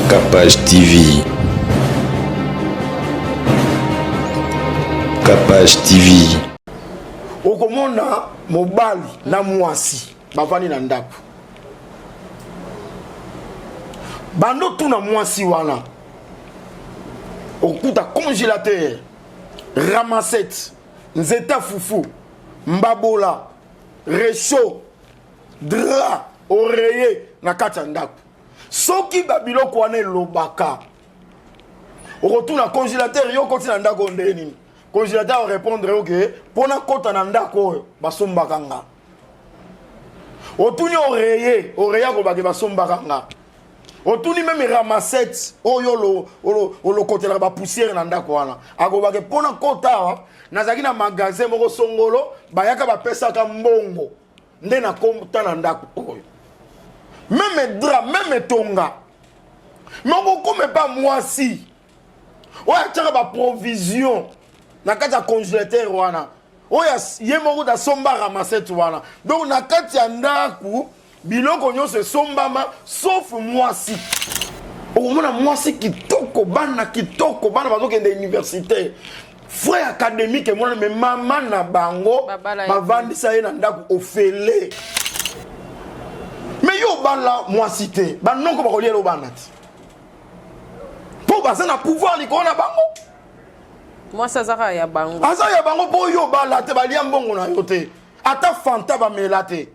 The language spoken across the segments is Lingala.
Capage TV. Capage TV. Okomona mobali na mwasi bavani na ndako. Bando tu na mwasi wana. Okuta congélateur, ramassette, nzeta fufu, mbabola, réchaud, drap, oreiller na kati ya ndako. Soki babiloko wana elobaka. Okotuna congélateur yo koti na ndako ndeni. Congélateur répondre OK, pona kota na ndako oyo basombaka nga. Otuni oreiller ko bake basombaka nga. Otuni même ramassette oyo lo kotela ba poussière na ndako wana. Akobake pona kota nazaki na magasin moko songolo bayaka bapesaka mbongo nde na kota na ndako oyo. Même drap, même tonga. Moko comme pas mwasi. Oya tshaka ba provision na kati ya congélateur wana. Oya ye moko da somba ramassette wana. Donc na kati ya ndaku biloko nyonso sombama sauf mwasi. Okomona mwasi kitoko bana bazokende université. Frère académique mona me mama na bango bavandisa ye na ndaku ofele. Mais yo bala mwasi te banoko bakoliela obanati. Po baza na pouvoir likona bango. Moi ça zara ya bango. Aza ya bango po yo bala te balia mbongo na yo te. Ata fanta ba melate.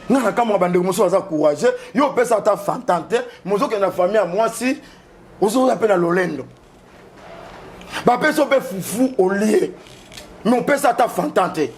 Nana kama bandeko moso aza courageux, yo pesa ata fanta te, mozo ke na famille mwasi, ozo ya pena lolendo. Ba pesa pe fufu au lié. Mais on pesa ata fanta te.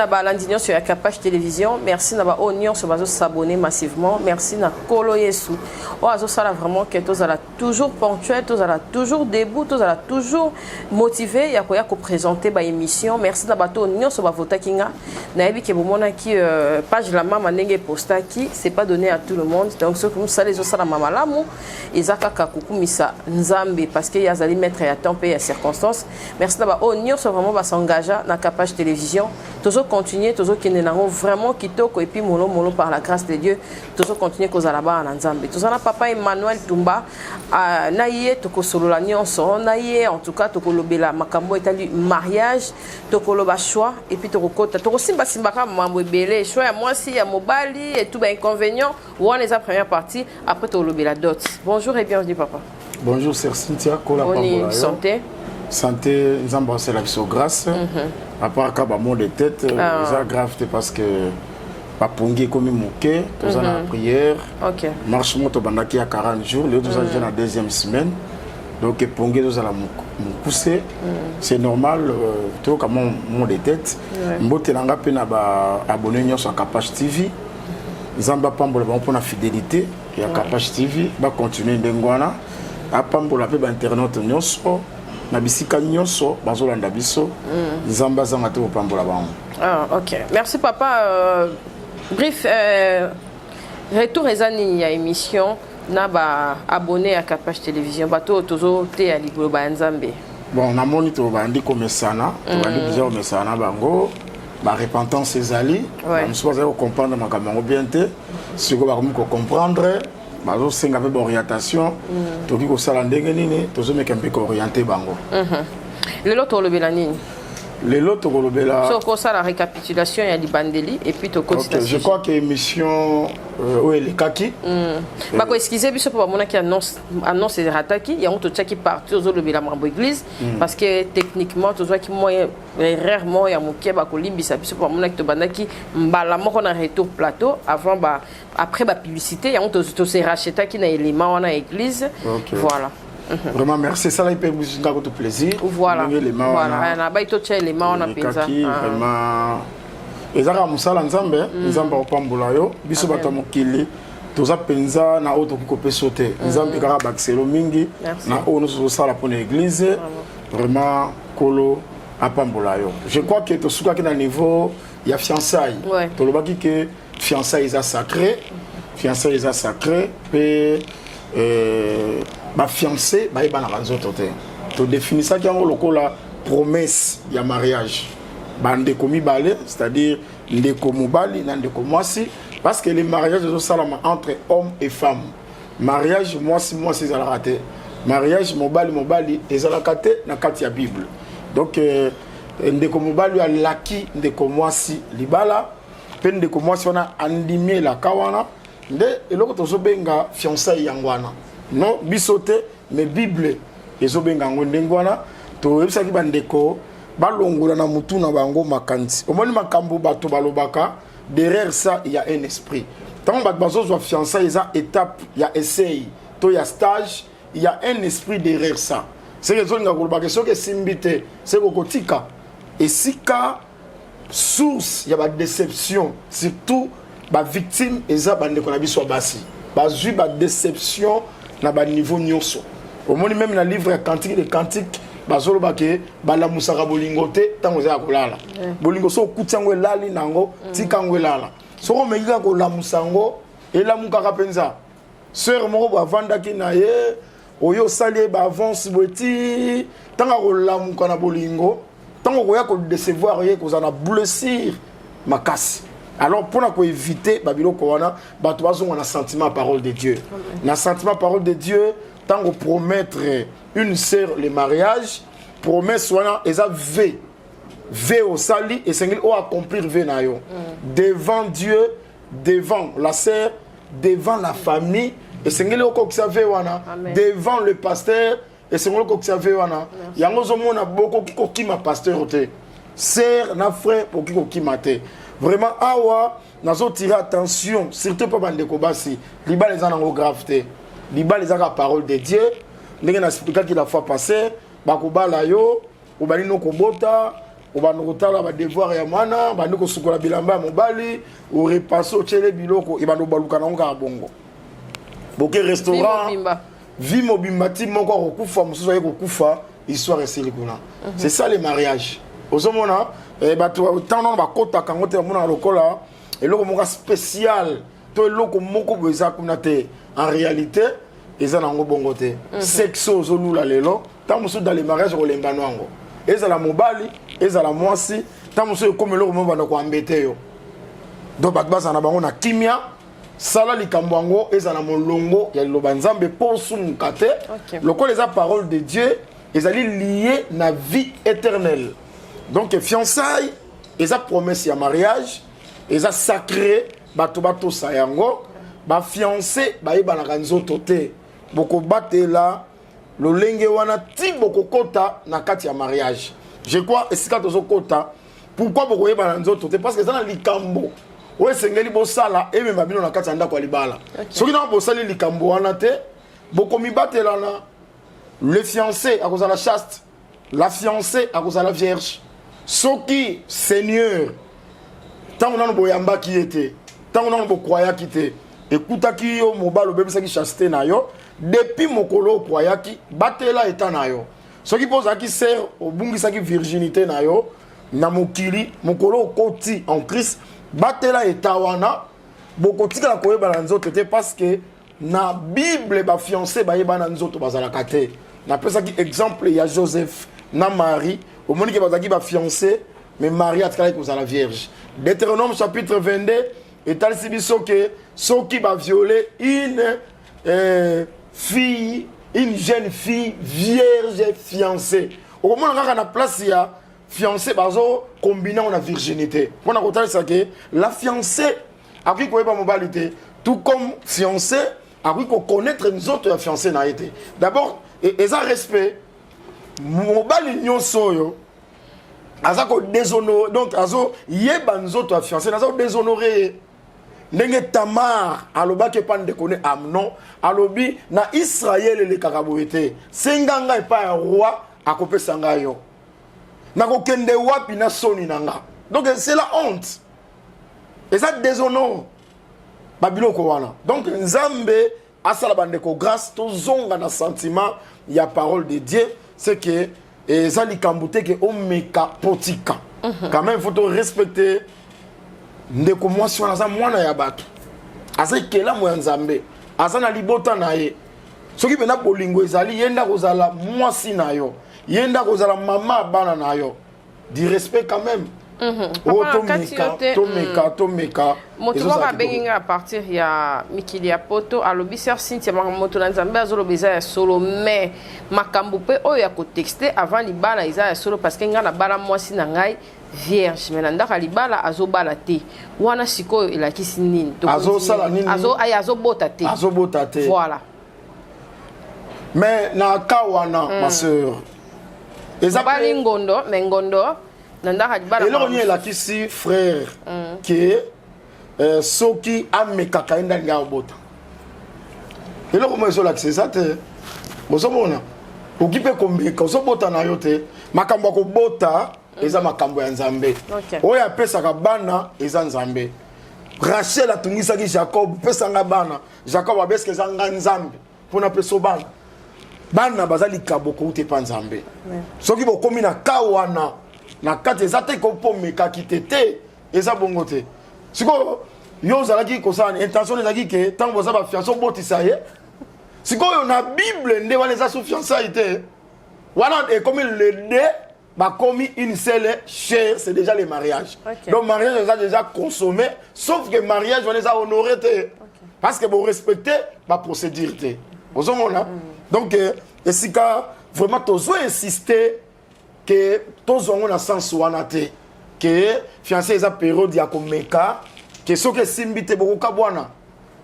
Balandignon sur la Capage Télévision. Merci na ba Oignon sur bazo s'abonner massivement. Merci na Kolo Yesu. Oazo sala vraiment que tous ala toujours ponctuel, tous ala toujours debout, tous ala toujours motivé ya ko présenter ba émission. Merci na bato Oignon sur ba vota kinga. Na yebi ke bomona ki page la mama ndenge posta ki c'est pas donné à tout le monde. Donc ce comme ça les autres sala mama lamu ezaka kakukumisa nzambe parce que yazali mettre ya temps et ya circonstances. Merci na ba Oignon sur vraiment ba s'engager na Capage Télévision. Toujours continuer, toujours qui n'est vraiment kitoko et puis molo par la grâce de Dieu, toujours continuer cause à la barre en Zambie. Tout ça na papa Emmanuel Tumba, naïe toko solo la nyonso, naïe en tout cas toko lobela makambo etali mariage, toko loba choix et puis toko kota, toko simba ka mambo belé, choix à moi si ya mobali et tout ba inconvénient, ou on les a première partie, après toko lobela dot. Bonjour et bienvenue papa. Bonjour c'est Cynthia Kola Pambola. Santé. Santé, nous avons la grâce. À part qu'il y a monde de tête, c'est grave parce que pas pongué comme moqué, tous la prière. Marche moto bandaki à 40 jours, les autres déjà la deuxième semaine. Donc pongué tous à la pousser. C'est normal, tout comme monde de tête. Mbote langa pena ba abonné sur Capage TV. Zamba Pambola pour la fidélité et à Capage TV va continuer d'engwana. À Pambola pe ba internet nyonso. Nabisika nyonso bazolanda biso nzamba zanga te opambola bango. Ah OK. Merci papa. Bref retour ezani ya émission na ba abonné à Capage Télévision bato tozo te ya libolo ba nzambe. Bon na moni to bandi komesana, to bandi bizarre komesana bango ba repentance ezali. On se va comprendre makambo bien te. Ce que ba comprendre bazo senga pe orientation toki ko sala ndenge nini tozo meka mpe ko orienter bango. Le lot lobela nini? Le lot lobela so ko sala récapitulation ya libandeli et puis to continuer. Je crois que émission où est le kaki ba ko excuser biso pour mona ki annonce rataki ya on to tchaki partir zo lobela mambo église parce que techniquement to zo ki moyen rarement ya mokie ba ko limbisa biso pour mona ki to bandaki mbala moko na retour plateau avant ba après ba publicité ya on to se racheta ki na élément wana église. Voilà. Vraiment merci ça là il peut vous donner tout plaisir. Voilà. Voilà, na ba ito tcha élément na penza. Vraiment ezaka musala nzambe, nzambe opambola yo, biso bato mokili. Toza penza na auto qui kopé sauter. Nzambe kaka baxelo mingi na ono so sala pour l'église. Vraiment kolo apambola yo. Je crois que to suka na niveau ya fiançailles. To lobaki que fiançailles est sacré. Fiançailles est sacré pe ba fiancé ba eba na banzoto te. To définir ça qui en lokola promesse ya mariage. Bande komi balé, c'est-à-dire ndeko mobali na ndeko mwasi. Parce que les mariages sont entre hommes et femmes. Mariage, moi, c'est la raté. Mariage, mobali, et la raté, dans la Bible. Donc, ndeko mobali a laki, ndeko mwasi, libala, pen ndeko mwasi on a andimé la kawana, et l'autre tozo benga fiançailles yangwana. Non, bisote, mais Bible, et zo benga ngondengwana, to websa ki bandeko, balongola na mutu na bango makanti. Au moins makambo bato balobaka. Derrière ça, il y a un esprit. Tant que vous êtes fiancé, il y a étape, il y a essai, il y a stage, il y a un esprit derrière ça. C'est que ce que c'est c'est kotika. Et si ka source, il y a une déception, surtout la victime, et ça, il y a une déception à niveau nyonso. Au moins, même dans le livre Cantique des Cantiques, bazolo bake bala musaka bolingo te tango za kolala bolingo so kutiango lali nango tikango lala so ko mekika ko la musango et la mukaka penza sœur moko bavanda ki na ye oyo sali ba avance boti tanga ko la mukana bolingo tango ko ya ko décevoir ye ko za na blessure makasi. Alors pour éviter babilo ko wana bato bazonga na sentiment parole de Dieu. Na sentiment parole de Dieu tant qu'on promettre une sœur le mariage, promesse wana eza v au sali et c'est au accomplir v na yo. Devant Dieu, devant la sœur, devant la famille et c'est au kokisa v wana, devant le pasteur et c'est au kokisa v wana. Yango zo mona boko ki kokima pasteur te. Sœur na frère pour ki kokima te. Vraiment awa nazo tirer attention surtout pas bande ko basi. Liba les en gravité. Liba les a parole de Dieu. Ndenge na expliquer qu'il la fois passée, bakobala yo, obali no kobota, obano kotala ba devoir ya mwana, bandi ko sukola bilamba mobali, o repasse o tchele biloko e bando baluka na nga bongo. Boke restaurant, vi mobimba ti moko kokufa mususu aye kokufa, histoire esili kuna. C'est ça les mariages. Ozomona bato tant ba kota kango te mona lokola, eloko moko spécial, to eloko moko beza kuna te. En réalité, ils ont un bon côté. Sexo, zolula lelo. Tant que dans les mariages, on les banango. Ils ont la mobali, ils ont la moisi. Tant que comme le moment va embêter yo. Donc bakbas en abango na kimia. Sala likambango, ils ont la molongo. Il y a le banzambe pour sumukate. Le quoi les a parole de Dieu, ils allaient lier na vie éternelle. Donc fiançailles, ils ont promesse ya mariage, ils ont sacré bato sayango. Ba fiancé ba yeba na kanzoto te boko batela lo lenge wana ti boko kota na kati ya mariage. Je crois esika tozo kota pourquoi boko yeba na nzoto te parce que ça na likambo o sengeli bo sala e me babino na kati ya ndako libala soki na bo sali likambo wana te boko mi batela na le fiancé à cause de la chaste, la fiancée à cause de la vierge. Soki Seigneur tant on a boyamba qui était tant on a bo croya qui était écoutaki yo mobalo bebisaki chasteté na yo depuis mokolo kwayaki batela eta na yo soki pozaki ser obungisaki virginité na yo na mokili mokolo koti en Christ batela eta wana bokotika la koyeba na nzoto te parce que na Bible ba fiancé ba yeba na nzoto bazalaka te na pesaki exemple ya Joseph na Marie au monique bazaki ba fiancé mais Marie atkala ko za la vierge. Deutéronome chapitre 22 et tal sibiso que ceux qui va violer une fille, une jeune fille vierge fiancée. Au moment où on a la place, il y a fiancée, bazo combiné on a virginité. On a retenu ça que la fiancée a pris quoi pas mobilité. Tout comme fiancée a pris qu'on connaître nous autres fiancés n'a été. D'abord, et ça respect. Mobile union soyo. Azako déshonoré donc azo yeba nous autres fiancés, azo déshonoré. ndenge Tamar alobaki pa ndekone Amnon alobi na Israël le kakaboete senganga epa ya roi akopesa nga yo nakokende wapi na soni nanga. Donc c'est la honte et ça déshonore babiloko wana. Donc nzambe asala bandeko grâce to zonga na sentiment ya parole de Dieu c'est que ça likambute que omeka potika quand même faut to respecter ndeko mwasi wana za mwana ya bato asa ikela mo ya nzambe asa na libota na ye soki pena bolingo ezali yenda kozala mwasi na yo yenda kozala mama bana na yo du respect quand même. Tomeka moto ba benginga à partir ya mikili ya poto alobi sœur Cynthia moto na nzambe azolobeza ya solo mais makambo pe oyo ya ko texter avant libala eza ya solo parce que nga na bala mwasi na ngai vierge mais ndaka libala azobala te wana sikoyo elakisi nini azosala nini azobota te voilà. Mais na kawana ma sœur ezabali ngondo mais ngondo et là on y est là ici frère qui soki amekaka enda nga obota et là comment ils c'est ça te bosomona okipe komeka osobota na yote makambo ko bota eza makambo ya nzambe oya pesa ka bana eza nzambe. Rachel atungisa ki Jacob pesa nga bana Jacob abeske za nga nzambe pona peso bana bazali kaboko ute pa nzambe soki bokomi na kawana na kati ezate ko pomeka kitete eza bongo te siko yo zalaki ko sa intention ezaki ke tango za ba fianço botisa ye siko yo na bible nde wana eza sous fiançailles wana et comme le deux ba commis une seule chair c'est déjà le mariage. Donc mariage est déjà consommé sauf que mariage on les a honoré parce que vous respectez ma procédure vous là. Donc et si vraiment toujours insister que tous ont un sens wanate que fiancé eza période ya komeka que ce que simbite beaucoup kabwana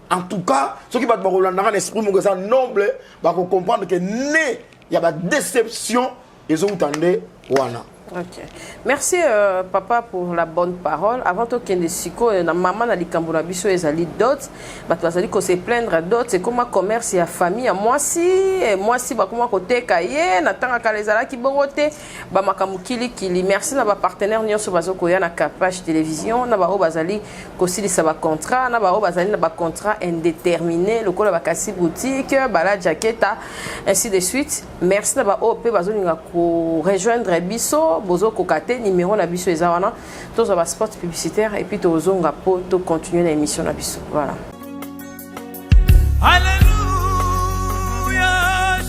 en tout cas ce qui va te rolanda un esprit mo ça noble va comprendre que né il y a ba déception ils ont entendu wana. Ok. Merci papa pour la bonne parole. Avant tout qu'il y ait des siko na maman na likambo na biso ezali d'autres, ba bazali ko se plaindre d'autres, c'est comme commerce ya famille moi si ba comment côté kaye na tanga kalezala ki bongote ba makambo kili. Merci na ba partenaire nyonso bazoko ya na Capage télévision na ba o bazali ko silisa ba contrat na ba o bazali na ba contrat indéterminé lokola ba kasi boutique bala jaqueta ainsi de suite. Merci na ba o pe bazolinga ko rejoindre biso bozo kokate numéro na biso ezawana tous va spot publicitaire et puis tozonga po to continuer l'émission na biso voilà. Alléluia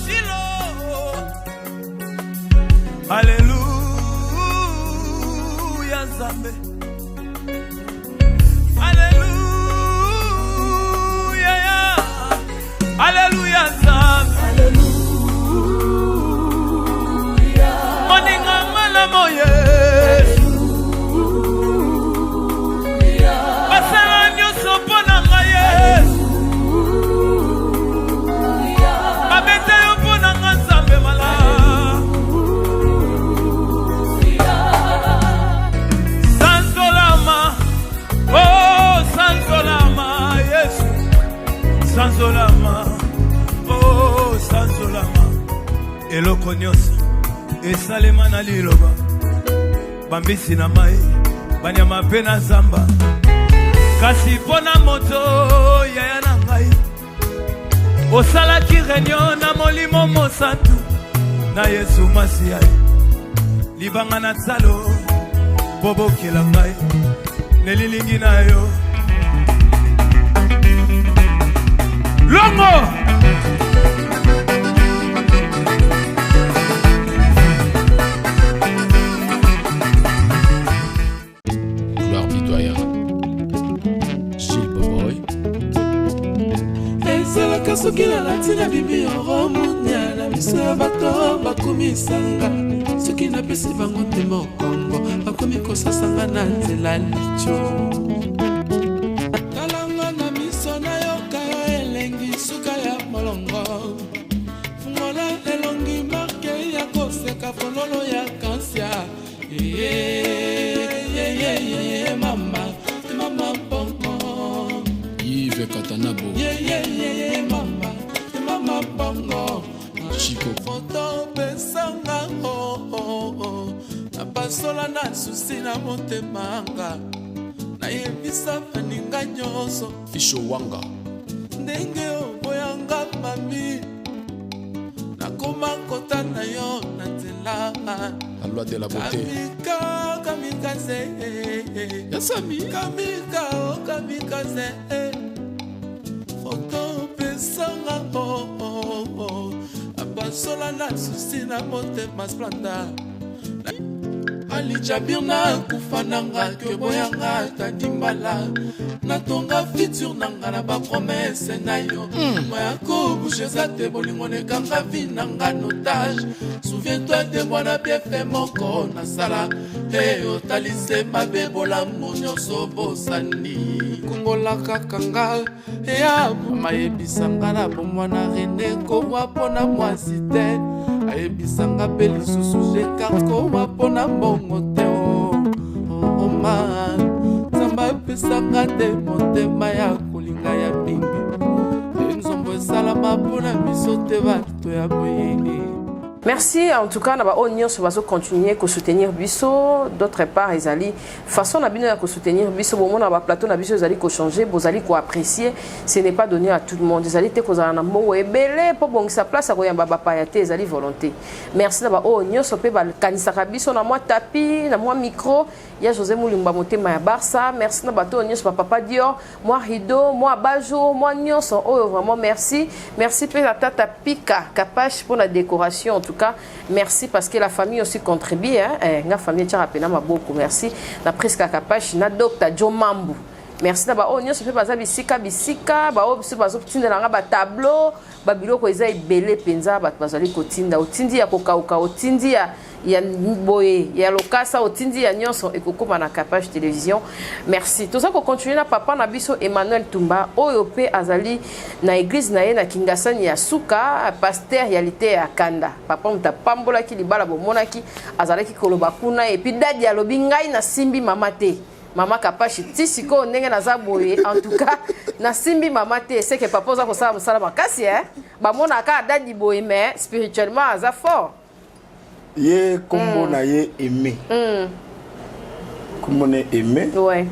Shiloh Alléluia Nzambe Alléluia Alléluia Nzambe Alléluia moye basala nyonso mpona ngai babete yo mpona nga nzambe sanzolama oh sanzolama yesu sanzolama oh sanzolama eloko nyonso esalema na liloba bambisi na mai banyama mpe na zamba kasi mpo na moto yaya na ngai osalaki réunion na molimo mosantu na yesu masiya libanga na tsalo mpo bokela ngai nelilingi na yo longo soki nalati na bibi oromunia na miso ya bato bakumisanga soki napesi bango te mokongo bakomi kosasanga na nzela licho talanga na miso nayoka yo elengi suka ya molongo fungola elongi marke ya koseka fololo ya kansia mama mama pongo Josué Katanabo. Mama bongo. Chico. Foto pesanga napasola na susi na motemanga nayebisa baninga nyonso Fisho Wanga ndenge oboyanga mami nakoma kota na yo na nzela la loi de la beauté kamikaze yasami kamikaze foto pesanga apasola na susi na motema splenda alijabir na kufa nanga ke boyanga tadimbala natonga futur nanga na bapromese na yo moyako bouge za te bolingo nekanga vi nanga notage souviens-toi de moi na bien fait moko na sala e otalise mabe bolamu nyonso bosani kongolaka kanga eya mayebisanga na bomwana rene kowa mpona mwasi te ayebisanga mpe lisusu jekarkowa mpona mbongo te oma nzambe apesanga te motema ya kolinga ya mingi nzombo esalama mpona biso te bato ya boyini. Merci en tout cas na ba onion so bazo continuer ko soutenir biso d'autre part ezali façon na bino ya ko soutenir biso bon na ba plateau na biso ezali ko changer bozali ko apprécier ce n'est pas donné à tout le monde ezali te ko za na mbongo ebele po bongisa place ko yamba ba payate ezali volonté. Merci na ba onion so pe ba kanisa biso na moi tapis na moi micro ya José Moulimba motema ya Barça. Merci na ba to onion so papa Dior moi Rido moi Bajo moi nyonso oh vraiment merci pe la tata Pika Kapache pour la décoration. En tout cas, merci parce que la famille aussi contribue. La famille tient à beaucoup. Merci. La presque Kapache, na docteur Joe Mambu. Merci na ba onyo se fait pas bisika ba obisi ba zotinda na ba tableau ba biloko eza ebele penza ba bazali kotinda otindi ya kokauka otindi ya boye ya lokasa otindi ya nyonso ekokoma na Kapage télévision. Merci. Tout ça ko continuer na papa na biso Emmanuel Tumba oyo pe azali na église na ye na Kingasani ya Suka pasteur réalité ya Kanda. Papa muta pambola ki libala bomona ki azali ki koloba kuna et puis dadi ya lobi ngai na simbi mama te. Mama Kapashi tisiko ndenge naza boye en tout cas na simbi mama te c'est que papa za ko sala musala makasi ba mona ka dadi boye mais spirituellement aza fort. Ye kombo na ye aimé. Kombo ne aimé. Ouais.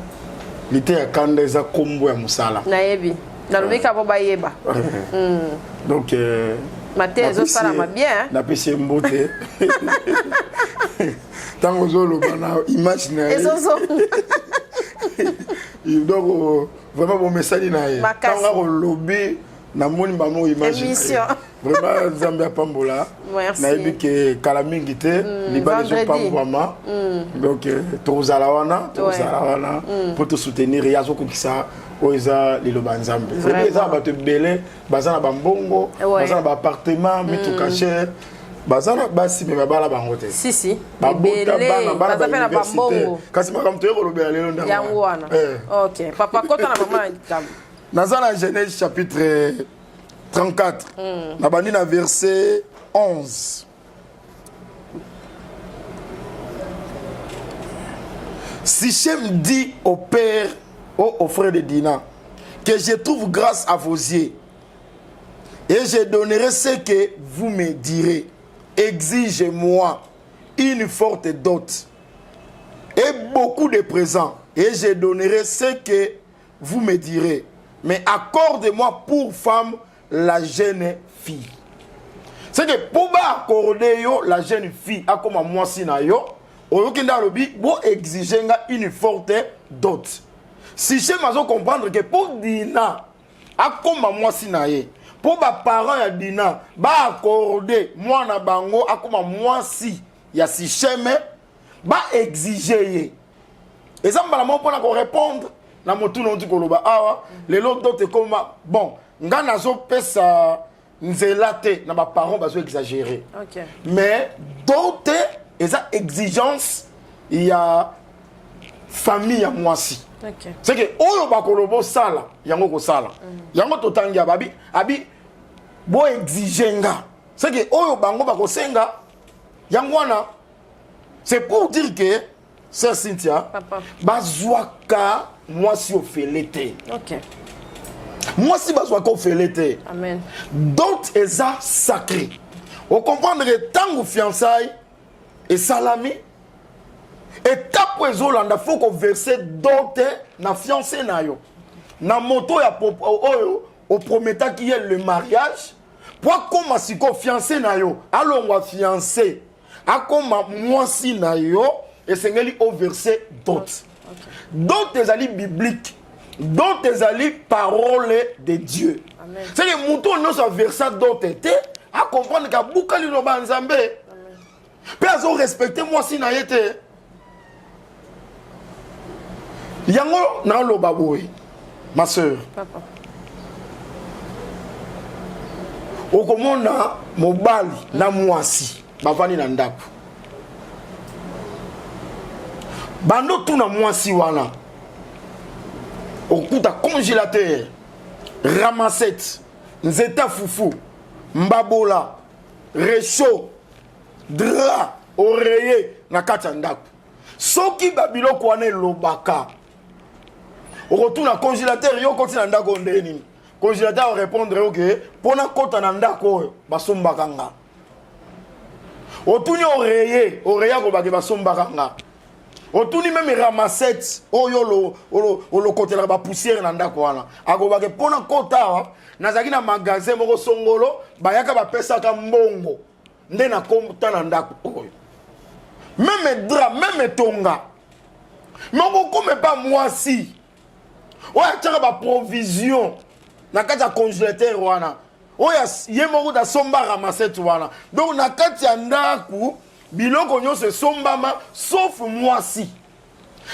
Lité ya Kanda eza kombo ya musala. Na yebi. Na lobika bo bayeba. Donc Maté zo sala ma bien. Na pesi mbote. Tango zolo bana imagine. Ezozo. Donc vraiment bon message na ye. Tango lobby na moni ba mo imagine. Vraiment Zambia pambola. Merci. Na yebi ke kala mingi te libala zo pambwama. Donc tozala wana pour te soutenir ya zo kokisa oza liloba nzambe. Eza bato belé bazana bambongo, bazana ba appartement, mituka cher. Bazana basi me babala bango te. Si. Belé baza pe na bambongo. Kasi makamto yeko lobela lelo ndanga. Yango wana. OK. Papa kota na mama ndam. Nazana Genèse chapitre 34. Na bandi na verset 11. Sichem dit au père, au frère de Dina, que je trouve grâce à vos yeux et je donnerai ce que vous me direz. Exige-moi une forte dot et beaucoup de présents et je donnerai ce que vous me direz. Mais accorde-moi pour femme la jeune fille. C'est que pour accorder la jeune fille à comme moi si na yo, oyokinda lobi bo exiger une forte dot. Si je m'azo comprendre que pour Dina à comme moi si na ye, pour ba parents ya Dina ba accorder moi na bango à comme moi si ya si cheme ba exiger ye. Et ça mbala mo pona ko répondre na motu no ndikoloba awa les lot dot comme bon nga nazo pesa nzela te na ba parents bazo exagérer. OK. Mais d'autres eza exigence il y a famille à moi si. OK. C'est que oyo bakolobo sala yango ko sala. Yango totangi abi bo exigenga. C'est que oyo bango bakosenga yango wana c'est pour dire que c'est Cynthia Papa. bazwaka moi si ofele te. OK. Moi si bazwa ko felete. Amen. Dot eza sacré. On comprend que tant que fiançailles et salami étape ezolanda faut qu'on verser dot na fiancé na yo. Na moto ya au prometa qui est le mariage. Pour comme si ko fiancé na yo, alors on va fiancé. A comme moi si na yo et sengeli au verset dot. Dot ezali biblique. Dot ezali parole de Dieu. C'est que moto non sa verset dot était à comprendre que bukali no banzambe. Père ont respecté moi si na yete. Yango na lo baboy. Ma sœur. Papa. Okomona mobali na mwasi bavani na ndako. Bando tu na mwasi wana. Okuta congélateur, ramassette, nzeta fufu, mbabola, réchaud, drap, oreiller na kati ya ndako. Soki babiloko wana lobaka. Okotuna congélateur yo koti na ndako ndeni. Congélateur répondre OK, pona kota na ndako basombaka nga. Otuni oreiller ko bage basombaka nga. Otuni même ramassette oyo lo côté la ba poussière na ndako wana. Akobake pona kota nazaki na magasin moko songolo bayaka ba pesa ka mbongo. Nde na kota na ndako oyo. Même drap, même tonga. Moko comme pas moi si. Oya tshaka ba provision. Na kati ya congélateur wana. Oya yemoko da somba ramassette wana. Donc na kati ya ndako biloko nyonso sombama sauf moi si.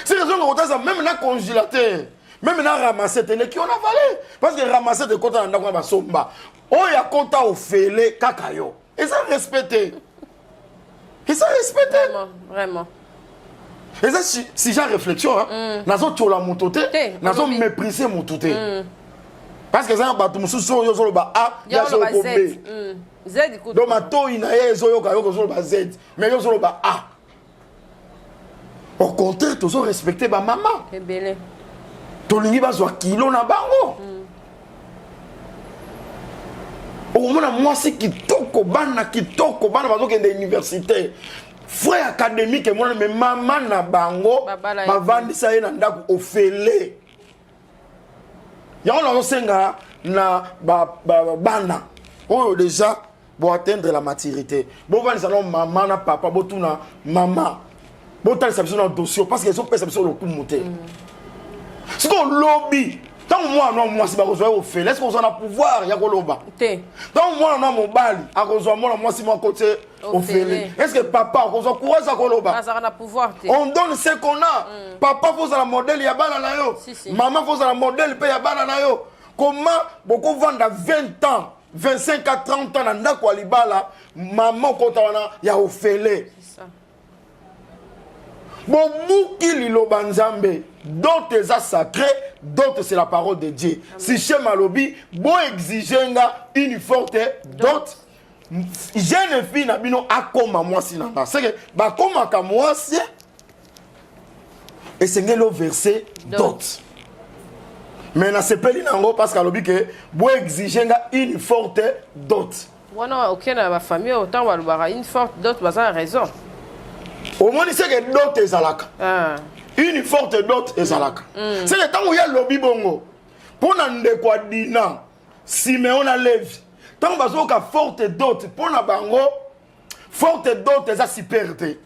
C'est raison que ça même na congélateur, même na ramassette les qui on a avalé parce que ramassette de kota ndako ba somba. Oya kota ofele kakayo. Et ça respecté. Et ça respecté. Vraiment. Et ça si j'ai réflexion hein, nazo tchola mutote, nazo mépriser mutote. Parce que ça bato mususu yo zo ba a, ya zo ko b. Z ikutu. Donc mato ina yezo yo ka yo zo ba z, mais yo zo ba a. Au contraire, tu as respecté ma maman. C'est belé. Tu as dit kilo na bango. Au moment moi c'est kitoko bana bazo ke université. Frère académique moi mais maman na bango ba vandisa ye na ndako ofele. Ya on senga na bana. Oh déjà pour atteindre la maturité. Bon va salon maman na papa botuna maman. Bon t'as ça dans dossier parce qu'ils ont perçu sur le coup monter. Si on lobby tant moi si ba rejoindre au fait est-ce qu'on a pouvoir ya ko loba tant moi mon bali a rejoindre moi si moi côté au fait est-ce que papa on courage à ko loba ça a pouvoir on donne ce qu'on a papa faut ça la modèle ya bana na yo maman faut ça la modèle pe ya bana na yo comment beaucoup vendre à 20 ans 25 à 30 ans na ndako alibala maman kota wana ya ofele c'est ça. Bon, Mouki Liloba Nzambe, d'autres est sacré, d'autres c'est la parole de Dieu. Si chez Malobi, bon exiger une forte, d'autres, jeune fille n'a bino akoma moi si nanga. C'est que, bah comme à moi si, et c'est le verset d'autres. Mais na sepeli nango parce qu'à l'obi que, bon exiger une forte, d'autres. Voilà, ok, dans ma famille, autant on va une forte, d'autres, bah ça a raison. Au moins, c'est que d'autres est zalaka. Une forte d'autres est zalaka. C'est que tant qu'il y a lobby bongo, pour n'ande quoi dina, si mais on a levé, tant qu'il y a forte d'autres, pour n'a bango, forte d'autres est à superté,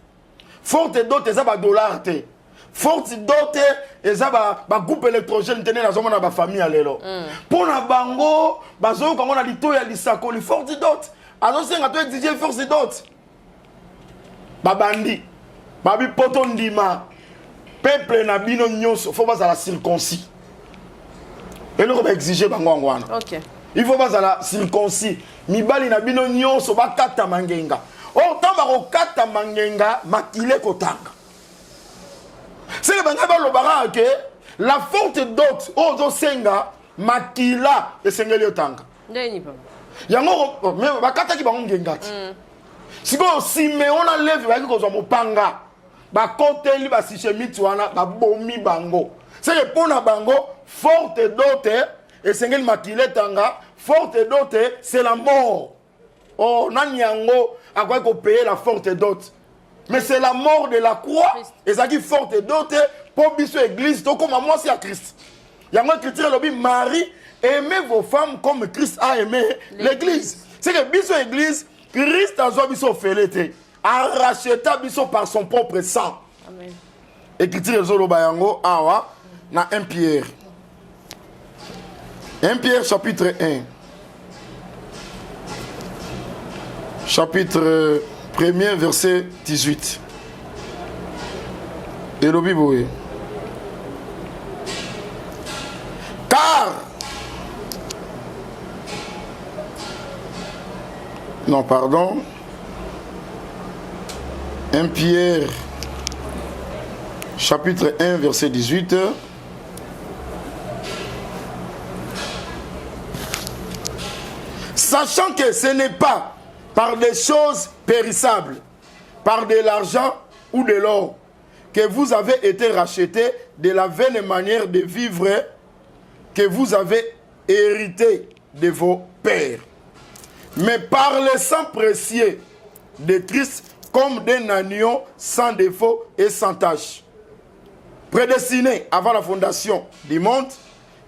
forte d'autres est à dollar té, forte d'autres est à groupe électrogène tenait la zone de ma famille à l'élo. Pour n'a bango, bazo quand on a dit tout y a dit ça qu'on les forte d'autres, alors c'est un peu exiger force d'autres. Babandi. Babi poto ndima peuple na bino nyonso faut pas la circoncis. Et nous va exiger bango ngwana. OK. Il faut pas la circoncis. Mibali na bino nyonso ba kata mangenga. Or tamba ko kata mangenga makile kotanga. C'est le banga ba lobara que la forte dot ozo senga makila e sengeli otanga. Ndeni papa. Yango mais ba kata ki bango ngengati. Si on a levé avec ko mopanga ba koteli ba si chemiti wana ba bomi bango c'est que pour na bango forte dote et sengel makile tanga forte dot c'est la mort. Oh nanyango a quoi qu'on payer la forte dot. Mais c'est la mort de la croix et ça qui forte dot pour biso église donc comme moi c'est à Christ. Il y a un écriture lobby Marie aimez vos femmes comme Christ a aimé l'église. C'est que biso église Christ a joué biso félete a racheté biso par son propre sang. Amen. Écriture zolo bayango awa na 1 Pierre. 1 Pierre chapitre 1. Chapitre 1er verset 18. Et le Bible. Car non, pardon. 1 Pierre chapitre 1 verset 18. Sachant que ce n'est pas par des choses périssables, par de l'argent ou de l'or, que vous avez été rachetés de la vaine manière de vivre que vous avez hérité de vos pères, mais par le sang précieux de Christ comme d'un agneau sans défaut et sans tache, prédestiné avant la fondation du monde,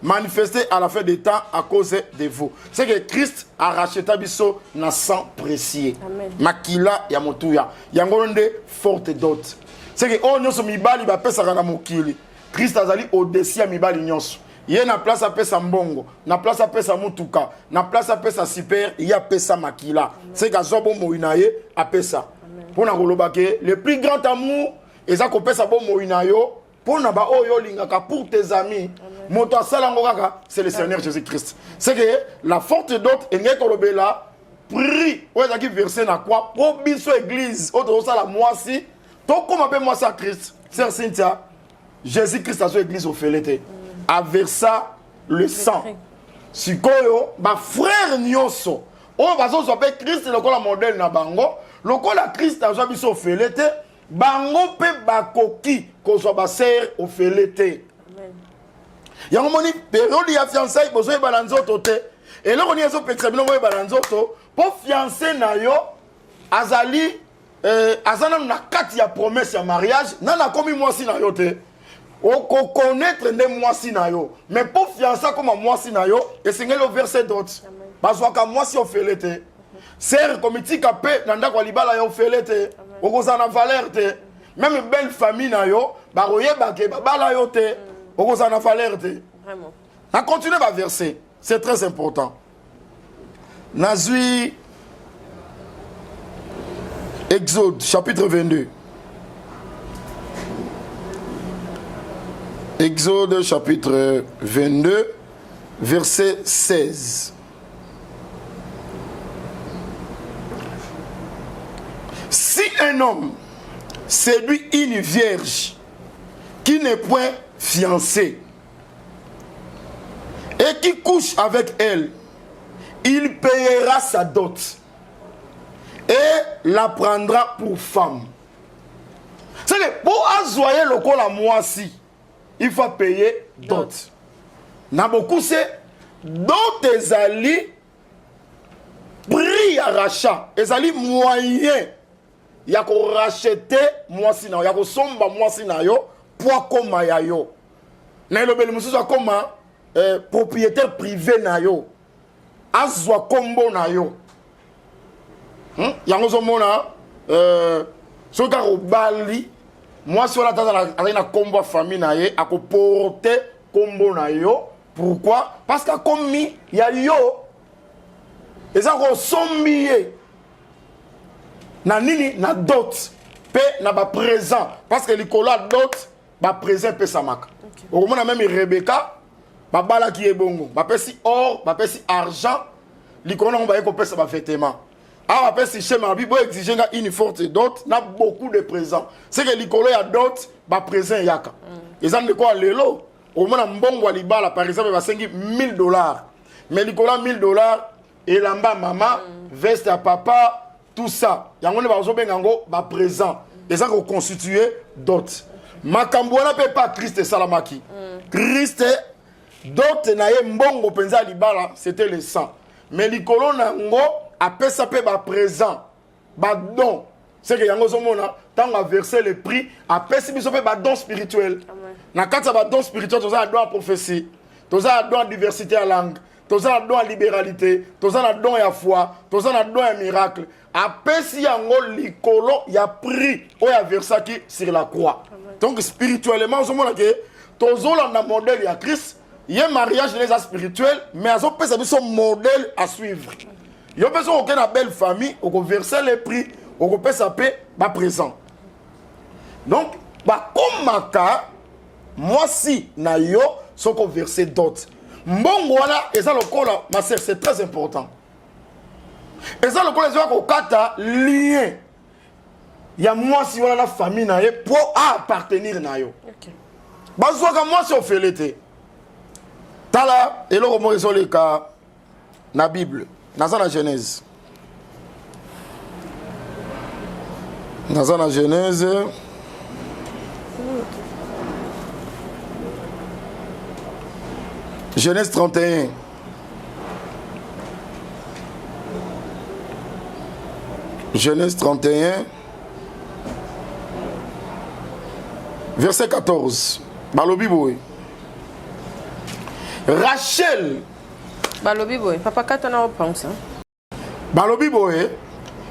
manifesté à la fin des temps à cause de vous. C'est que Christ a racheté biso na sang précieux. Makila ya motuya. Yangonde forte dot. C'est que on nyonso mibali ba pesa kana mokili. Christ azali au-dessus ya mibali nyonso. Ye na place a pesa mbongo, na place a pesa mutuka, na place a pesa super, ya pesa makila. C'est que zobo moinaye a pesa. Pour na kolobake le plus grand amour eza ko pesa bo moinayo. Pour na ba oyo lingaka pour tes amis. Moto asalango kaka c'est le Seigneur Jésus-Christ. C'est que la forte dot engé kolobela prie oza ki verser na quoi pour biso église autre ça la moisi to comme appelle moi ça Christ. Sœur Cynthia, Jésus-Christ a son église au félete a versa le sang. Sikoyo ba frère nyonso o bazo so pe Christ lokola modèle na bango lokola Christ a so biso au félete bango pe bakoki ko so ba sœur au félete. Yango moni période ya fiançailles bozo ba nzoto te et là on y a so petra bino ba nzoto pour fiancé na yo azali azana na kati ya promesse ya mariage nana komi mwasi na yo te o connaître ne mwasi na yo mais pour fiancer comme mwasi na yo et singelo verset d'autres bazwa ka mwasi o felete ser komitika pe nanda kwa libala yo felete o kozana valeur te même belle famille na yo ba royeba ke babala yo te o kozana valeur te vraiment na continuer ba verset c'est très important nazui Exode chapitre 22. Exode chapitre 22, verset 16. Si un homme séduit une vierge qui n'est point fiancée et qui couche avec elle, il payera sa dot et la prendra pour femme. C'est que pour azoyer le col à moi si, il faut payer dot. Na beaucoup c'est d'autres alliés prix à rachat. Les alliés moyens. Il y a qu'on racheter moi si na yo, il y a qu'on somba moi si na yo, pour comme ya yo. Na le bel monsieur comme propriétaire privé na yo. Azwa combo na yo. Yango zomona soka ko bali moi sur la tata na combo famille na ye a ko porter combo na yo. Pourquoi? Parce que comme mi ya yo et ça ko sombier na nini na dot pe na ba présent parce que likola dot ba présent pe samaka. Au moins même Rebecca ba bala ki e bongo ba pesi or ba pesi argent likola on ba ko pesa ba vêtement. Ah, après, si chez ma Bible, exiger une forte dot, n'a beaucoup de présents. C'est que l'icolo y a dot, bah présent yaka. Ils ont de quoi l'élo. Au moins, un bon walibala, par exemple, il va 5 000 $. Mais l'icolo $1000, et l'amba maman, veste à papa, tout ça. Il y a un peu de présent. Et ça, qu'on constitue dot. Makamboana peut pas Christ et Salamaki. Christ D'autres na ye mbongo penza libala, c'était le sang. Mais likolo nango apesa pe ba présent, ba don. C'est que yango zomona tant a versé le prix, apesi biso pe ba don spirituel. Na kati ba don spirituel toza don prophétie, toza don diversité à langue, toza don libéralité, toza don ya foi, toza don ya miracle. Apesi yango likolo ya prix o ya versaki sur la croix. Donc spirituellement zomona ke tozola na modèle ya Christ. Il y a un mariage les spirituel, mais à son modèle à suivre. Il y a besoin d'une belle famille, on peut verser les prix, on peut sa paix, présent. Donc, comme Maka, moi si na yo, sont qu'on verser d'autres. Bon voilà, et ça le col, ma sœur, c'est très important. Et ça le col, les gens kata lien. Il y a moi si voilà la famille na yo pour appartenir na yo. Bazoua moi si on fait l'été. Tala, et là, on va les cas dans la Bible, dans la Genèse. Dans la Genèse. Genèse 31. Genèse 31. Verset 14. Balobi boy. Rachel. Balobi boy. Papa katana pense. Balobi boy.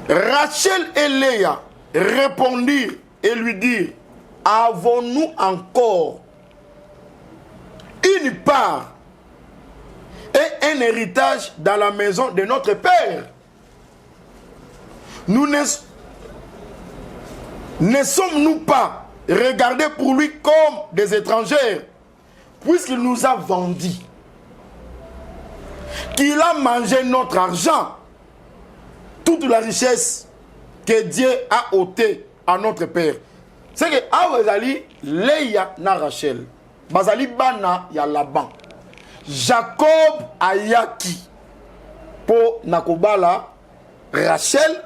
Rachel et Léa répondirent et lui dirent: avons-nous encore une part et un héritage dans la maison de notre père? Nous ne sommes-nous pas regardés pour lui comme des étrangers, puisqu'il nous a vendus, qu'il a mangé notre argent, toute la richesse que Dieu a ôté à notre père? C'est que Awazali, Léa na Rachel, Bazali Bana ya Laban, Jacob ayaki pour Nakobala Rachel,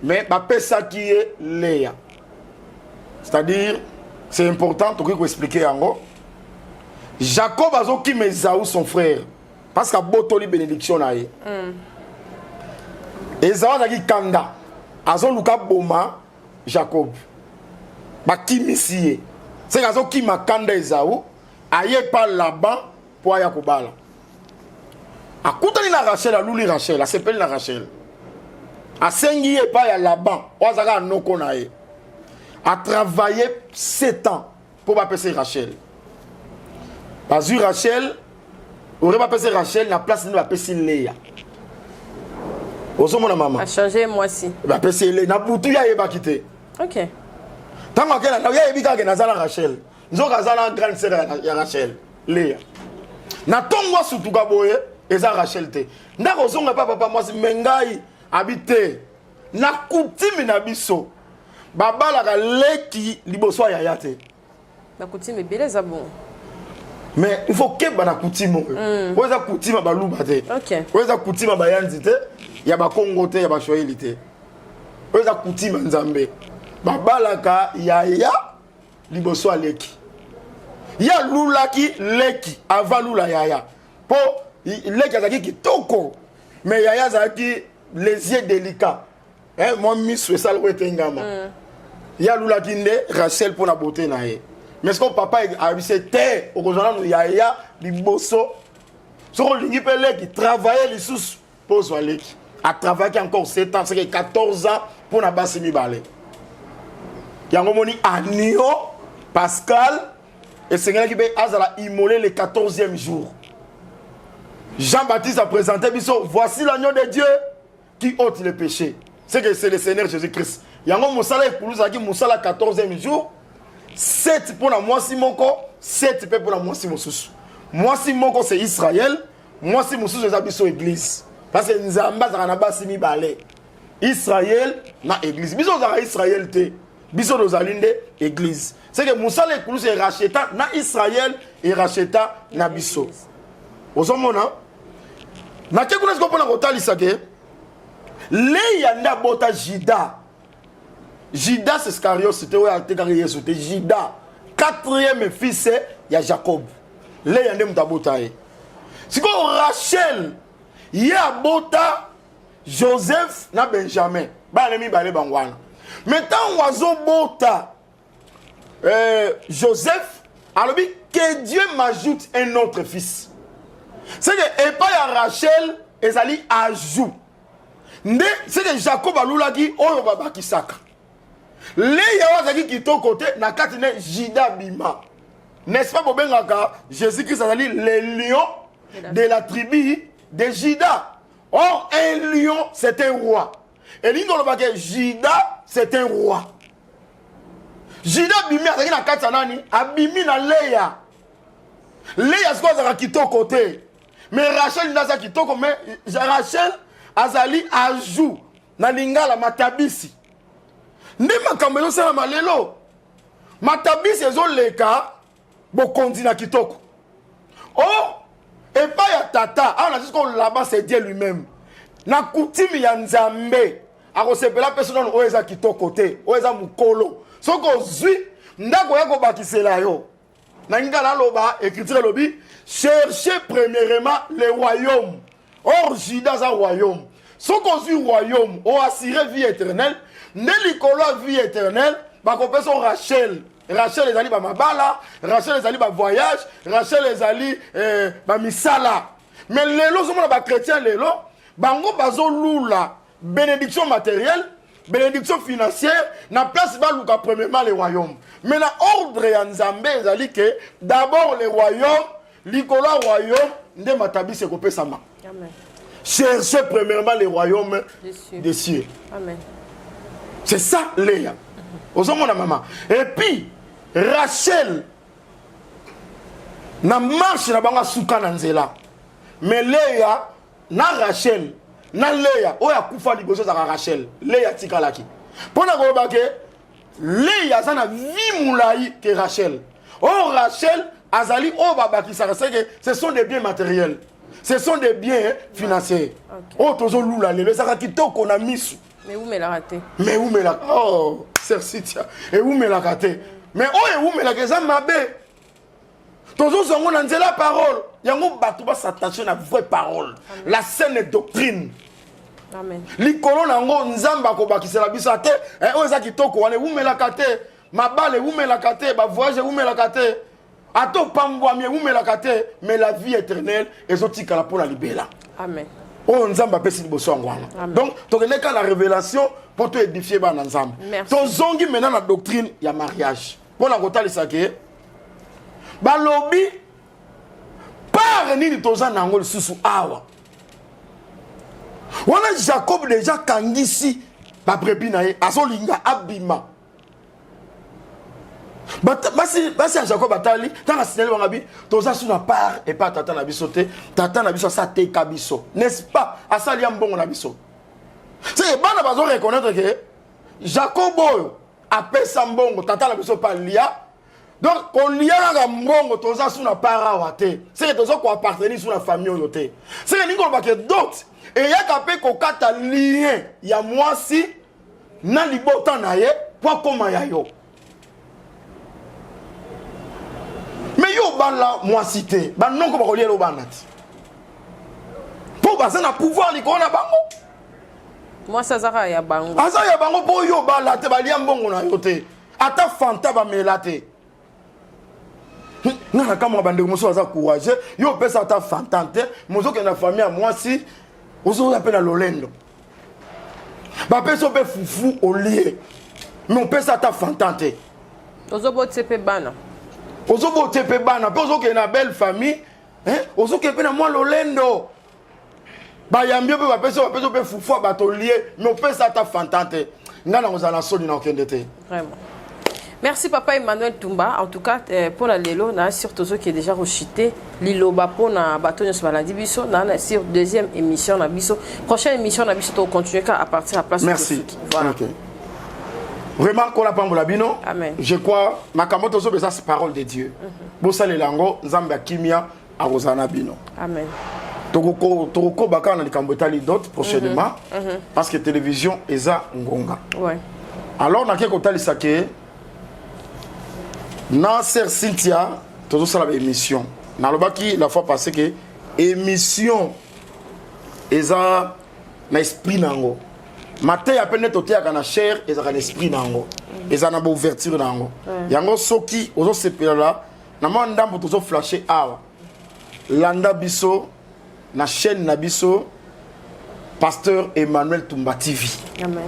mais Bapesa qui est Léa. C'est-à-dire, c'est important, tu peux expliquer en gros. Jacob a qui Esaü son frère, parce qu'il a botoli bénédiction na ye. Esaü a dit Kanda, azo luka boma Jacob. Ba qui missié. C'est azo qui ma Kanda Esaü, aye pas là-bas pour Yakobala. A koutani na Rachel, a luli Rachel, a s'appelle la Rachel. A sengi e pas ya là-bas, oazaka noko na ye. A travaillé 7 ans pour passer Rachel. Parce que Rachel, aurait pas passé Rachel, la place de la passer Léa. Ozo mon maman. A changé moi aussi. La passer Léa, na boutou ya yeba quitté. OK. Tant que na ya yebika ke nazala Rachel. Nzo kazala grande sœur ya Rachel, Léa. Na tongwa sutuka boye, eza Rachel te. Ndako zonga papa moi mengai habité. Na kutimi na biso. Babala ka leki liboso ya yate. Na coutume beleza bon. Mais il faut que bana coutume. Ou za coutume ba luba te. OK. Ou za coutume ba yanzi te, ya ba Congo te, ya ba Swahili te. Ou za coutume nzambe. Babala ka ya liboso leki. Ya lulaki leki avant lula yaya. Po leki azaki kitoko. Mais yaya azaki les yeux délicats. Hein, moi miss ça le wetengama. Ya lula kinde Rachel pour la beauté na ye. Mais ce que papa a dit c'était au journal ya liboso. Ce qu'on dit pelé qui travaillait les sous pour soalek. A travaillé encore 7 ans, c'est 14 ans pour na basimi balé. Yango moni Anio Pascal et Seigneur qui be azala immolé le 14e jour. Jean-Baptiste a présenté biso, voici l'agneau de Dieu qui ôte les péchés. C'est que c'est le Seigneur Jésus-Christ. Yango musala ekuluza ki musala 14e jour. 7 pour la moisi moko, 7 pour la moisi mosusu. Moisi moko c'est Israël, moisi mosusu c'est abiso église. Parce que nzamba za na basimi balé. Israël na église. Biso za Israël te. Biso dozalinde église. C'est que musala ekuluza racheta na Israël et racheta na biso. Ozomona na kekuna sko pona kotalisa ke Léa nda bota Jida. Jida c'est Scariot, c'était où a été Jida. 4e fils, il y a Jacob. Leya nde mutabota ye. Siko Rachel ye abota Joseph na Benjamin. Ba nemi bale bangwana. Maintenant oiseau bota Joseph, alors que Dieu m'ajoute un autre fils. C'est que et pas ya Rachel ezali ajout. C'est que Jacob alulaki oyo baba kisaka. Leya wazaki kitoko te na katine Jida bima. N'est-ce pas bobengaka Jésus-Christ azali le lion de la tribu de Jida. Or un lion c'est un roi. Et l'ingolobake Jida c'est un roi. Jida bimi azaki na kati nani abimi na Leya. Leya siko azaka kitoko te. Mais Rachel n'a pas kitoko mais Rachel azali ajout na lingala matabisi. Nde makambo ezosala malelo. Matabisi ezoleka bokondi na kitoko. Oh, et pas ya tata. Ah, on a dit que là-bas c'est Dieu lui-même. Na coutume ya Nzambe. Akosepela personne oeza kitoko te. Oeza mukolo. Soko zui ndako yako bakisela yo. Na ngala loba écriture lobi cherchez premièrement le royaume. Or Juda za royaume. Soko zui royaume o assuré vie éternelle. Ne likolo vie éternelle. Bakope son Rachel. Rachel ezali ba mabala, Rachel ezali ba voyage, Rachel ezali ba misala. Mais lelo somona ba chrétien lelo, bango bazo lula bénédiction matérielle, bénédiction financière, na place ba luka premièrement le royaume. Mais na ordre ya Nzambe ezali que d'abord le royaume, likolo royaume nde matabisi ekopesama. Amen. Cherchez premièrement le royaume des cieux. Amen. C'est ça Léa. Osomona maman. Et puis Rachel na marche na banga suka na nzela. Mais Léa na Rachel na Léa oya kufa liboso za Rachel. Léa tikalaki. Pona ko bake Léa sana vie moulayi que Rachel. Oh Rachel azali o babaki ça que ce sont des biens matériels. Ce sont des biens financiers. Okay. Oh tozo lula lelo ça kitoko na misu. Mais où me l'a raté? Mais où me l'a... Oh, c'est Citia. Et où me l'a raté? Mais où me l'a raté? Ça m'a bé. Toujours si on a dit la parole, il y a un bateau qui s'attache à la vraie parole. Amen. La saine doctrine. Amen. L'icône n'a pas nzamba qui s'est la bisate. Et où est-ce qu'il toko? Où me l'a raté? Ma balle, où me l'a raté? Ma voyage, où me l'a raté? Ato pamboa, où me l'a raté? Mais la vie éternelle, et autres qui la pour la libérer. Amen. Oh, Nzamba pesi liboso ngwana. Donc, tu connais la révélation pour te édifier ba Nzamba. Ton zongi maintenant la doctrine ya mariage. Pour la kota lisake. Ba lobby par nini toza nango susu awa. Wana Jacob déjà kangisi ba prepi na ye azolinga abima. Basi Jacob atali tanga sineli wangabi toza suna part et pas tata na biso te tata na biso sa te kabiso n'est-ce pas asali ya mbongo na biso c'est bana bazo reconnaître que Jacob apesa mbongo tata na biso pa lia donc on lia na mbongo toza suna part awate c'est tozo ko appartenir suna famille yote c'est ningo ba ke dot et ya kapé ko kata lien ya mwasi na libota na ye pour koma ya yo. Mais yo bala moi cité ba non ko ba lié lo banati pour baza na pouvoir li ko na bango moi ça zara ya bango asa ya bango po yo bala te ba lia mbongo na yo te ata fanta ba melate na kama bande ko so za courage yo pesa ata fanta te mozo ke na famille moi si ozo appelle na lolendo ba peso pe fufu au lié mais on pesa ata fanta te ozo bote pe bana Ozobo tepe bana, pe ozoke na belle famille, hein? Ozoke pe na moi lolendo. Ba yambio pe ba peso pe fufu ba to lié, mais on peut ça ta fantante. Ngana ozala soni na okendete. Vraiment. Merci papa Emmanuel Tumba. En tout cas pour la lelo na surtout ceux qui est déjà rechuté liloba pour na batonyo sur baladi biso na sur deuxième émission na biso. Prochaine émission na biso to continuer à partir à place. Merci. Voilà. Okay. Vraiment, qu'on a pas bino. Amen. Je crois, ma camoto so c'est parole de Dieu. Bosa le lango, zamba kimia, arosana bino. Amen. Toko baka na likambotali d'autres prochainement, parce que télévision eza ngonga. Ouais. Alors na keko tali sake, na sœur Cynthia, tozo sala émission. nalobaki la fois passée que émission eza na esprit nango matin ya peine toteaka na chair eza na esprit nango eza na ouverture nango yango soki ozo sepela na mwa ndambo tozo flasher awa landa biso na chaîne na biso Pasteur Emmanuel Tumba TV. Amen.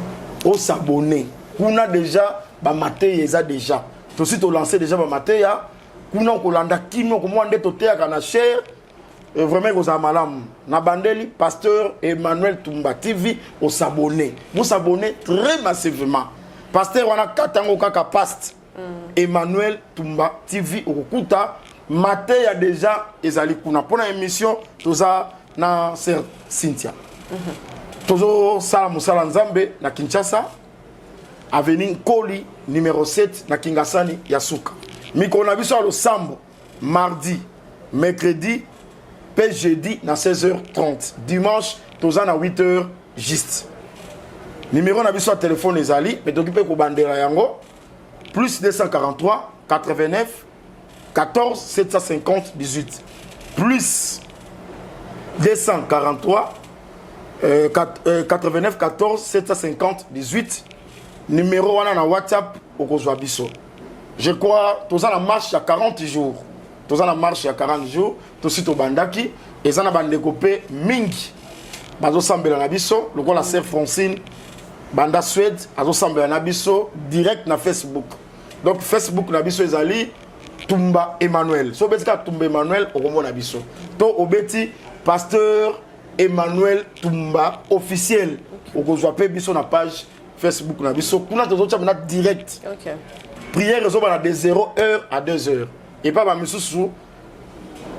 Au s'abonner. Kuna déjà ba matin eza déjà. To si to lancer déjà ba matin ya kuna ko landa kino ko mwande to te kana cher vraiment ko za malam. Na bandeli Pasteur Emmanuel Tumba TV au s'abonner. Vous s'abonnez très massivement. Pasteur wana katango kaka past. Emmanuel Tumba TV au kuta matin ya déjà ezali kuna pona émission toza na sœur Cynthia. Tozo sala musala nzambe na Kinshasa avenue Koli numéro 7 na Kingasani ya Suka. Miko na biso alo sambo mardi, mercredi, pe jeudi na 16h30. Dimanche toza na 8h juste. Numéro na biso à téléphone ezali mais t'occuper ko bandera yango plus 243 89 14 750 18 plus 243 89 14 750 18 numéro wana na WhatsApp okozwa biso. Je crois toza na marche à 40 jours. Toza na marche à 40 jours, tosi to bandaki eza na bandeko pe mingi. Bazo sambela na biso, lokola sœur Francine banda Suède azo sambela na biso direct na Facebook. Donc Facebook na biso ezali Tumba Emmanuel. So betika Tumba Emmanuel okomona biso. To obeti Pasteur Emmanuel Tumba officiel. Okozwa pe biso na page Facebook na biso. Kuna tozo tchabana direct. OK. Prière rezo bana de 0h à 2h. Et pas ba misusu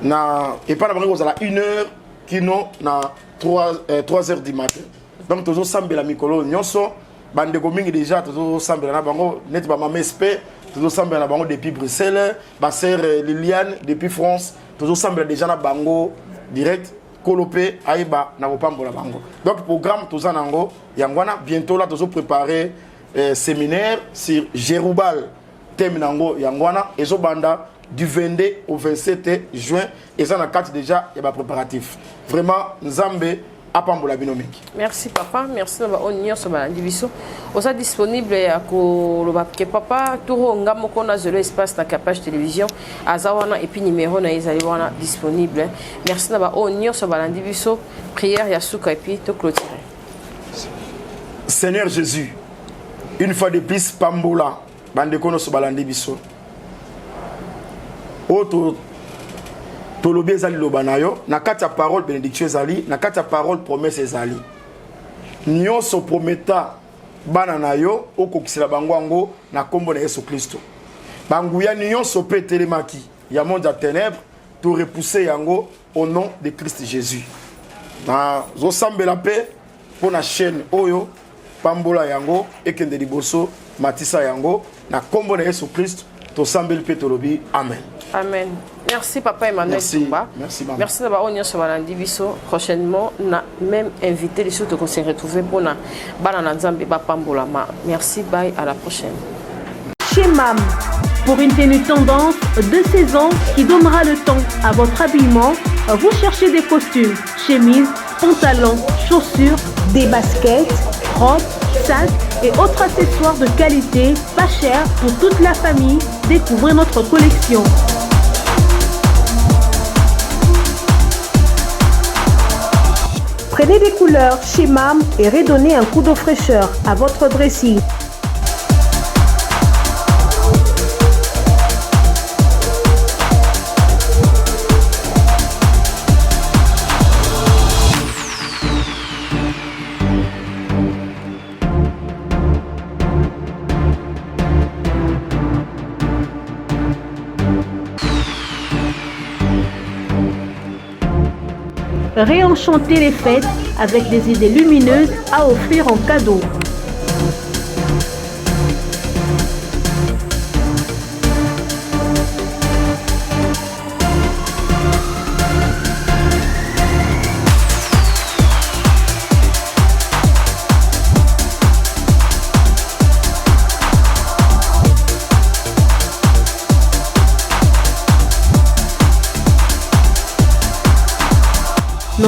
na et pas na bango za la 1h kino na 3h du matin. Donc tozo sambela mikolo nyonso bandeko mingi déjà tozo sambela na bango net ba mamespe tozo sambela na bango depuis Bruxelles, ba sœur Liliane depuis France, tozo sambela déjà na bango direct Kolopé Aïba na Wopambo la bango. Donc programme toza nango yangwana bientôt là tozo préparer séminaire sur Jéroubal thème nango yangwana ezo banda du 22 au 27 juin et ça na carte déjà il y a préparatif. Vraiment Nzambe apambola binomiki. Merci papa, merci na ba onyo so ba diviso. Osa disponible ya ko loba ke papa turo ngamo kona zelo espace na Capage télévision azawana et puis numéro na ezali wana disponible. Merci na ba onyo so ba diviso prière ya suka et puis to clôturer. Seigneur Jésus, une fois de plus pambola bande kono so ba diviso. Autre tolobi ezali lobanayo na kati ya parole bénédiction ezali na kati ya parole promesse ezali nyonso prometa bana na yo okokisela bango yango na kombo na Yesu Kristo banguya nyonso pe telemaki ya monde ya ténèbres to repousser yango au nom de Christ Jésus na zo sambela pe pour na chaîne oyo pambola yango ekende liboso matisa yango na kombo na Yesu Kristo to sambeli pe tolobi amen. Amen. Merci papa Emmanuel Tumba. Merci maman. Merci d'avoir onion sur Balandi Biso. Prochainement, na même invité les choses qu'on s'est retrouvé pour na Banana Nzambe Bapambolama. Merci, bye, à la prochaine. Chez MAM, pour une tenue tendance de saison qui donnera le temps à votre habillement, vous cherchez des costumes, chemises, pantalons, chaussures, des baskets, robes, sacs et autres accessoires de qualité, pas cher pour toute la famille. Découvrez notre collection. Prenez des couleurs chez MAM et redonnez un coup de fraîcheur à votre dressing. Réenchanter les fêtes avec des idées lumineuses à offrir en cadeau.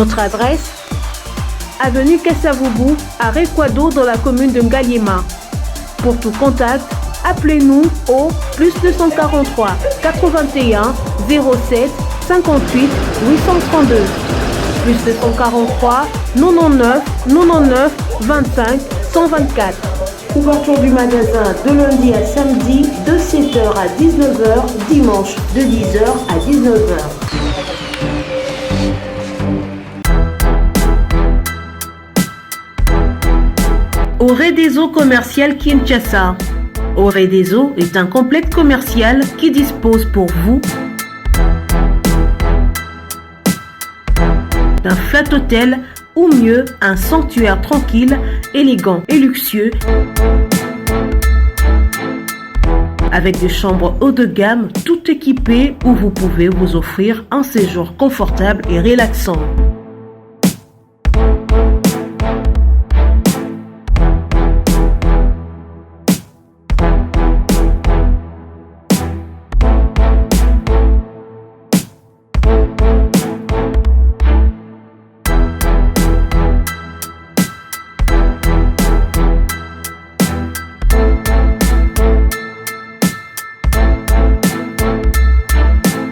Notre adresse: avenue Kassavubu, à Rekwado, dans la commune de Ngaliema. Pour tout contact, appelez-nous au +243 81 07 58 832. +243 99 99 25 124. Ouverture du magasin de lundi à samedi de 7h à 19h, dimanche de 10h à 19h. Oredeso Commercial Kinshasa. Oredeso est un complexe commercial qui dispose pour vous d'un flat hôtel ou mieux un sanctuaire tranquille, élégant et luxueux avec des chambres haut de gamme tout équipées où vous pouvez vous offrir un séjour confortable et relaxant.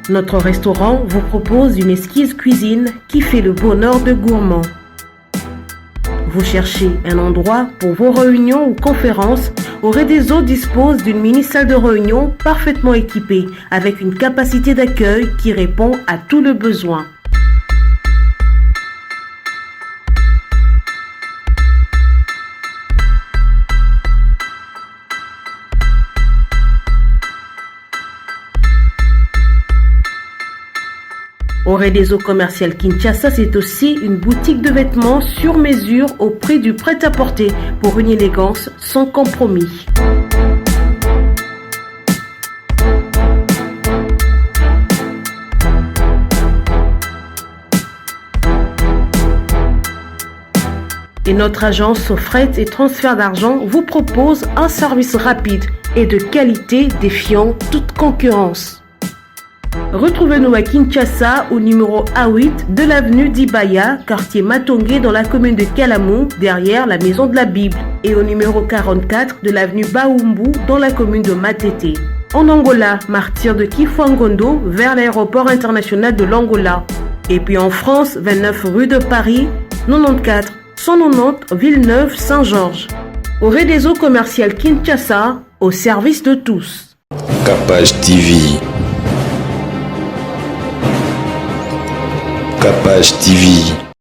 Notre restaurant vous propose une exquise cuisine qui fait le bonheur de gourmands. Vous cherchez un endroit pour vos réunions ou conférences? Oredeso dispose d'une mini-salle de réunion parfaitement équipée avec une capacité d'accueil qui répond à tous les besoins. Oredeso Commercial Kinshasa, c'est aussi une boutique de vêtements sur mesure au prix du prêt-à-porter pour une élégance sans compromis. Et notre agence fret et transfert d'argent vous propose un service rapide et de qualité défiant toute concurrence. Retrouvez-nous à Kinshasa au numéro A8 de l'avenue d'Ibaya, quartier Matongé dans la commune de Kalamou, derrière la maison de la Bible, et au numéro 44 de l'avenue Baoumbu dans la commune de Matete. En Angola, martyr de Kifuangondo vers l'aéroport international de l'Angola. Et puis en France, 29 rue de Paris, 94 190 Villeneuve-Saint-Georges. Oredeso Commercial Kinshasa, au service de tous. Capage TV. Capage TV.